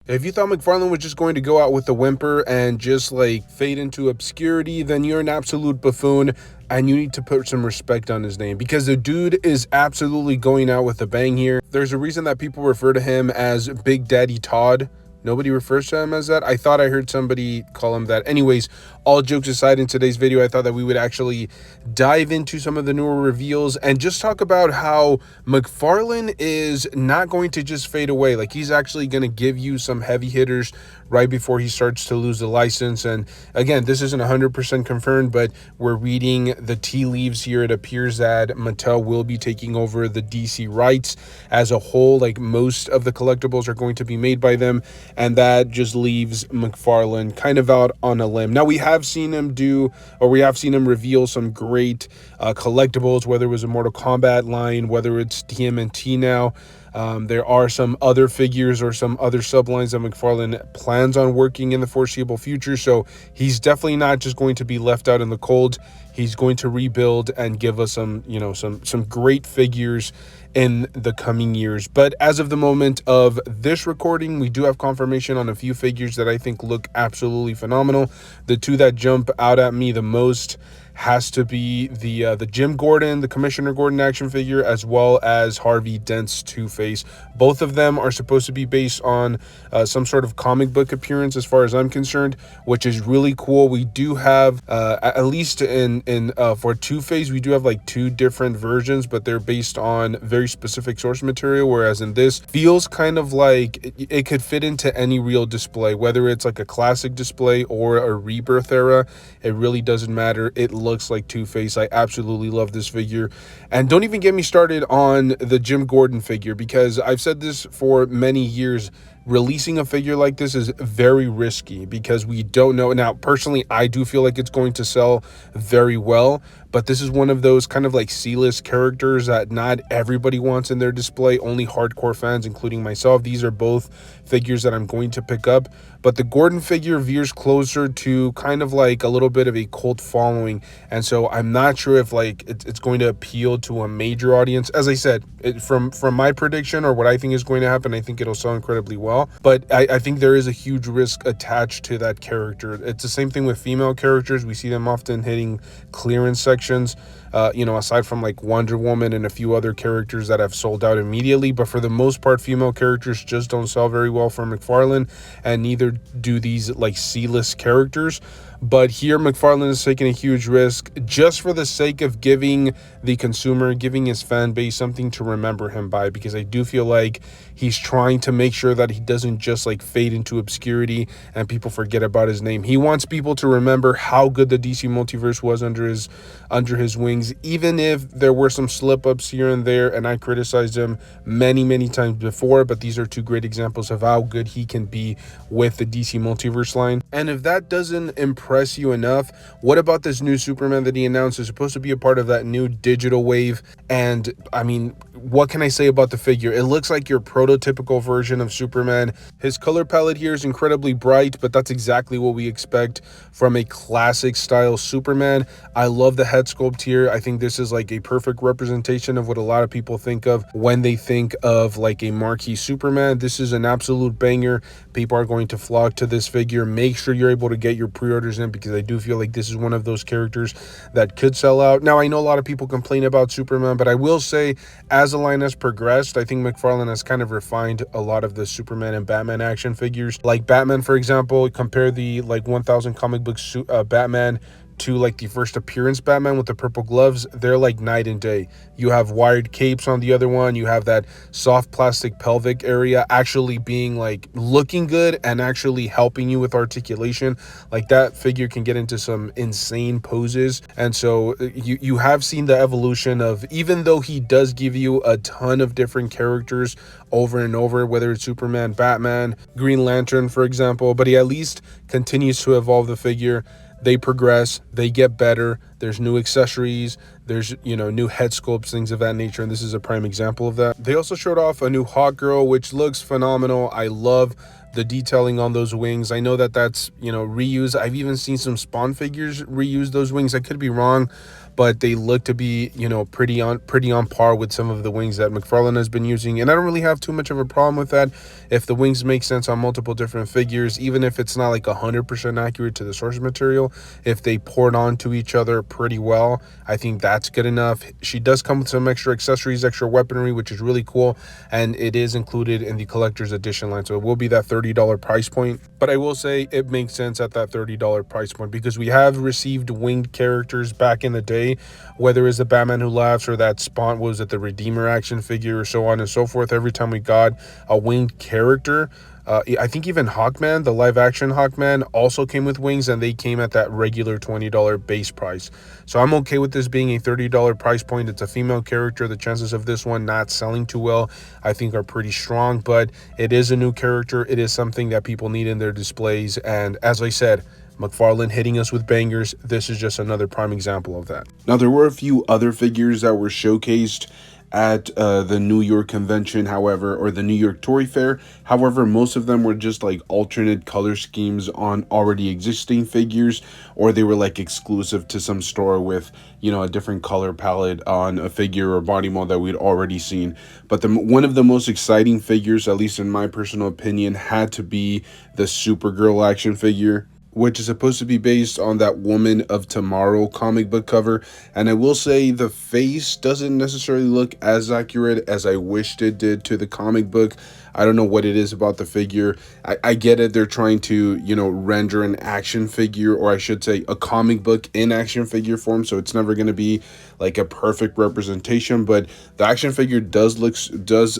If you thought McFarlane was just going to go out with a whimper and just like fade into obscurity, then you're an absolute buffoon and you need to put some respect on his name, because the dude is absolutely going out with a bang here. There's a reason that people refer to him as Big Daddy Todd. Nobody refers to him as that. I thought I heard somebody call him that. Anyways, all jokes aside, in today's video, I thought that we would actually dive into some of the newer reveals and just talk about how McFarlane is not going to just fade away. Like, he's actually going to give you some heavy hitters right before he starts to lose the license. And again, this isn't 100% confirmed, but we're reading the tea leaves here. It appears that Mattel will be taking over the DC rights as a whole. Like, most of the collectibles are going to be made by them, and that just leaves McFarlane kind of out on a limb. Now, we have seen him reveal some great collectibles, whether it was a Mortal Kombat line, whether it's TMNT now. There are some other figures or some other sublines that McFarlane plans on working in the foreseeable future. So he's definitely not just going to be left out in the cold. He's going to rebuild and give us some great figures in the coming years. But as of the moment of this recording, we do have confirmation on a few figures that I think look absolutely phenomenal. The two that jump out at me the most has to be the Jim Gordon, the Commissioner Gordon action figure, as well as Harvey Dent's Two-Face. Both of them are supposed to be based on some sort of comic book appearance, as far as I'm concerned, which is really cool. We do have, at least for Two-Face, we do have like two different versions, but they're based on very specific source material, whereas in this, feels kind of like it could fit into any real display, whether it's like a classic display or a rebirth era. It really doesn't matter. It looks like Two-Face. I absolutely love this figure. And don't even get me started on the Jim Gordon figure, because I've said this for many years. Releasing a figure like this is very risky because we don't know. Now, personally, I do feel like it's going to sell very well, but this is one of those kind of like C-list characters that not everybody wants in their display, only hardcore fans, including myself. These are both figures that I'm going to pick up, but the Gordon figure veers closer to kind of like a little bit of a cult following, and so I'm not sure if like it's going to appeal to a major audience. As I said, from my prediction, or what I think is going to happen, I think it'll sell incredibly well, but I think there is a huge risk attached to that character. It's the same thing with female characters. We see them often hitting clearance sections, aside from like Wonder Woman and a few other characters that have sold out immediately. But for the most part, female characters just don't sell very well for McFarlane, and neither do these like C-list characters. But here McFarlane is taking a huge risk just for the sake of giving the consumer, giving his fan base something to remember him by, because I do feel like he's trying to make sure that he doesn't just like fade into obscurity and people forget about his name. He wants people to remember how good the DC multiverse was under his wings, even if there were some slip-ups here and there, and I criticized him many times before, but these are two great examples of how good he can be with the DC multiverse line. And if that doesn't impress you enough, what about this new Superman that he announced is supposed to be a part of that new digital wave? And I mean, what can I say about the figure? It looks like your prototypical version of Superman. His color palette here is incredibly bright, but that's exactly what we expect from a classic style Superman. I love the head sculpt here. I think this is like a perfect representation of what a lot of people think of when they think of like a marquee Superman. This is an absolute banger. People are going to flock to this figure. Make sure you're able to get your pre-orders in, because I do feel like this is one of those characters that could sell out. Now, I know a lot of people complain about Superman, but I will say, as the line has progressed, I think McFarlane has kind of refined a lot of the Superman and Batman action figures. Like Batman, for example, compare the like 1000 comic book Batman to like the first appearance Batman with the purple gloves. They're like night and day. You have wired capes on the other one. You have that soft plastic pelvic area actually being like looking good and actually helping you with articulation. Like, that figure can get into some insane poses. And so you have seen the evolution of, even though he does give you a ton of different characters over and over, whether it's Superman, Batman, Green Lantern, for example, but he at least continues to evolve the figure. They progress, they get better, there's new accessories, there's, new head sculpts, things of that nature, and this is a prime example of that. They also showed off a new Hawkgirl, which looks phenomenal. I love the detailing on those wings. I know that that's, reused. I've even seen some Spawn figures reuse those wings. I could be wrong, but they look to be, you know, pretty on par with some of the wings that McFarlane has been using, and I don't really have too much of a problem with that. If the wings make sense on multiple different figures, even if it's not like 100% accurate to the source material, if they port onto each other pretty well, I think that's good enough. She does come with some extra accessories, extra weaponry, which is really cool, and it is included in the collector's edition line, so it will be that $30 price point. But I will say it makes sense at that $30 price point, because we have received winged characters back in the day, whether it's the Batman Who Laughs or that Spawn, was it the Redeemer action figure, or so on and so forth. Every time we got a winged character, I think even Hawkman, the live action Hawkman, also came with wings, and they came at that regular $20 base price. So I'm okay with this being a $30 price point. It's a female character. The chances of this one not selling too well, I think, are pretty strong, but it is a new character. It is something that people need in their displays, and as I said, McFarlane hitting us with bangers. This is just another prime example of that. Now, there were a few other figures that were showcased at the New York convention, however, or the New York Toy Fair. However, most of them were just like alternate color schemes on already existing figures, or they were like exclusive to some store with, you know, a different color palette on a figure or body mold that we'd already seen. But one of the most exciting figures, at least in my personal opinion, had to be the Supergirl action figure, which is supposed to be based on that Woman of Tomorrow comic book cover. And I will say the face doesn't necessarily look as accurate as I wished it did to the comic book. I don't know what it is about the figure. I get it. They're trying to, you know, render an action figure, or I should say a comic book in action figure form. So it's never going to be like a perfect representation, but the action figure does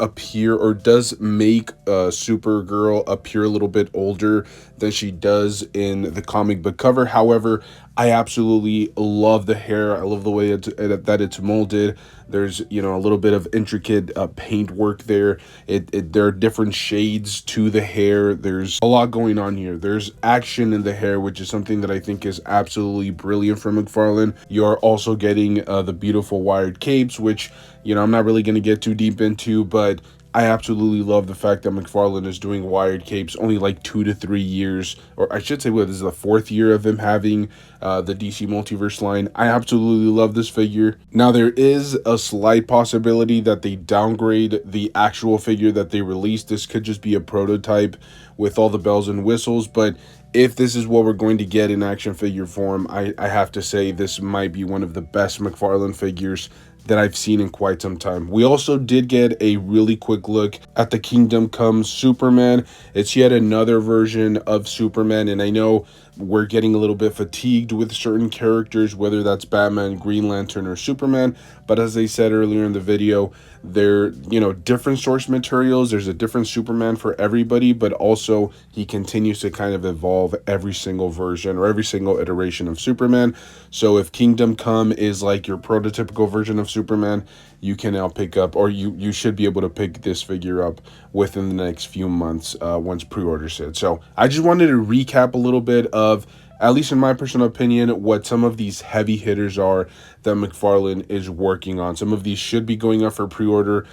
appear, or does make Supergirl appear a little bit older than she does in the comic book cover. However, I absolutely love the hair. I love the way that it's molded. There's, you know, a little bit of intricate paint work there. There are different shades to the hair. There's a lot going on here. There's action in the hair, which is something that I think is absolutely brilliant from McFarlane. You're also getting the beautiful wired capes, which, you know, I'm not really going to get too deep into, but I absolutely love the fact that McFarlane is doing wired capes only like 2 to 3 years, or I should say, what, this is the 4th year of him having the DC Multiverse line. I absolutely love this figure. Now, there is a slight possibility that they downgrade the actual figure that they released. This could just be a prototype with all the bells and whistles, but if this is what we're going to get in action figure form, I have to say this might be one of the best McFarlane figures that I've seen in quite some time. We also did get a really quick look at the Kingdom Come Superman. It's yet another version of Superman, and I know we're getting a little bit fatigued with certain characters, whether that's Batman, Green Lantern, or Superman, but as I said earlier in the video, they're, you know, different source materials. There's a different Superman for everybody, but also he continues to kind of evolve every single version or every single iteration of Superman. So if Kingdom Come is like your prototypical version of Superman, you can now pick up, or you should be able to pick this figure up within the next few months once pre-orders hit. So I just wanted to recap a little bit of, at least in my personal opinion, what some of these heavy hitters are that McFarlane is working on. Some of these should be going up for pre-order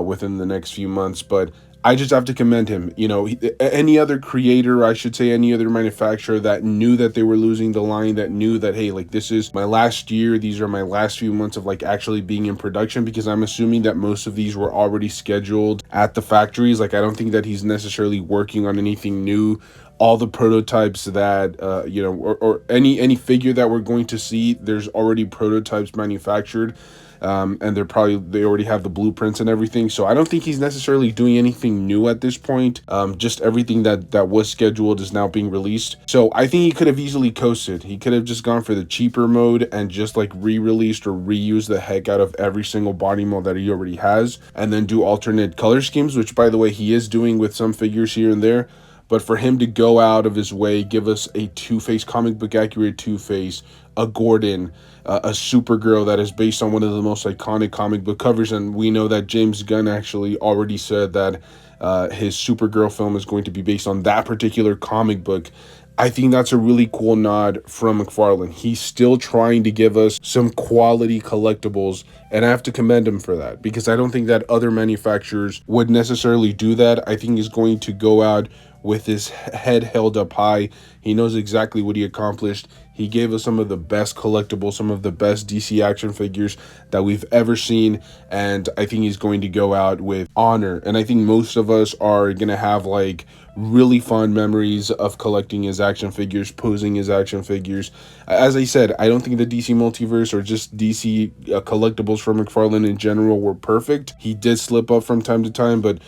within the next few months, but I just have to commend him. You know, any other creator, I should say, any other manufacturer that knew that they were losing the line, that knew that, hey, like, this is my last year, these are my last few months of like actually being in production, because I'm assuming that most of these were already scheduled at the factories. Like, I don't think that he's necessarily working on anything new. All the prototypes that you know, or any figure that we're going to see, there's already prototypes manufactured, and they already have the blueprints and everything. So I don't think he's necessarily doing anything new at this point. Just everything that was scheduled is now being released. So I think he could have easily coasted. He could have just gone for the cheaper mode and just like re-released or reused the heck out of every single body mold that he already has, and then do alternate color schemes, which, by the way, he is doing with some figures here and there. But for him to go out of his way, give us a Two-Face, comic book accurate Two-Face, a Gordon, a Supergirl that is based on one of the most iconic comic book covers, and we know that James Gunn actually already said that his Supergirl film is going to be based on that particular comic book. I think that's a really cool nod from McFarlane. He's still trying to give us some quality collectibles, and I have to commend him for that, because I don't think that other manufacturers would necessarily do that. I think he's going to go out with his head held up high. He knows exactly what he accomplished. He gave us some of the best collectibles, some of the best DC action figures that we've ever seen, and I think he's going to go out with honor. And I think most of us are going to have like really fond memories of collecting his action figures, posing his action figures. As I said, I don't think the DC multiverse or just DC collectibles from McFarlane in general were perfect. He did slip up from time to time, but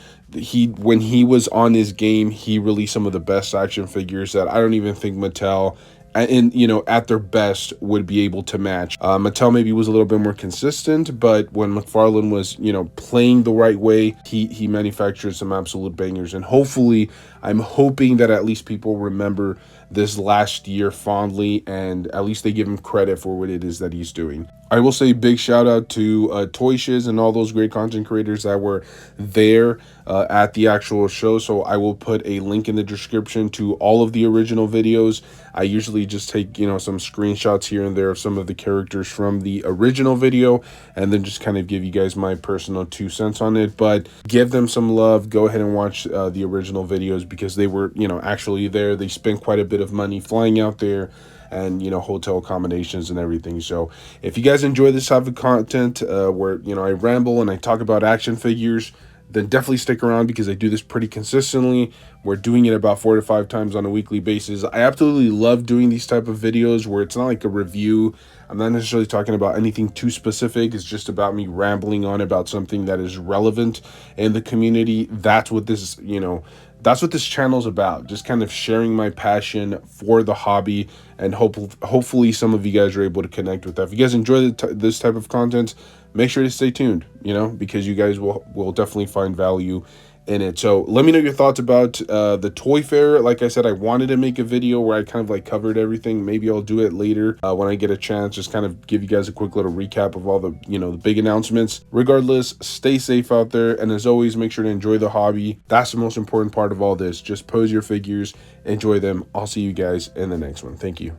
when he was on his game, he released some of the best action figures that I don't even think Mattel, and you know, at their best would be able to match. Mattel maybe was a little bit more consistent, but when McFarlane was, you know, playing the right way, he manufactured some absolute bangers. And hopefully, I'm hoping that at least people remember this last year fondly, and at least they give him credit for what it is that he's doing. I will say big shout out to Toy Shiz and all those great content creators that were there at the actual show. So I will put a link in the description to all of the original videos. I usually just take, you know, some screenshots here and there of some of the characters from the original video, and then just kind of give you guys my personal 2 cents on it. But give them some love. Go ahead and watch the original videos, because they were, you know, actually there. They spent quite a bit of money flying out there, and, you know, hotel accommodations and everything. So if you guys enjoy this type of content where, you know, I ramble and I talk about action figures, then definitely stick around, because I do this pretty consistently. We're doing it about 4 to 5 times on a weekly basis. I absolutely love doing these type of videos where it's not like a review. I'm not necessarily talking about anything too specific. It's just about me rambling on about something that is relevant in the community. That's what this, you know, that's what this channel is about. Just kind of sharing my passion for the hobby, and hopefully some of you guys are able to connect with that. If you guys enjoy this type of content, make sure to stay tuned, you know, because you guys will definitely find value in it. So let me know your thoughts about the toy fair. Like I said, I wanted to make a video where I kind of like covered everything. Maybe I'll do it later when I get a chance, just kind of give you guys a quick little recap of all the, you know, the big announcements. Regardless, stay safe out there, and as always, make sure to enjoy the hobby. That's the most important part of all this. Just pose your figures, enjoy them. I'll see you guys in the next one. Thank you.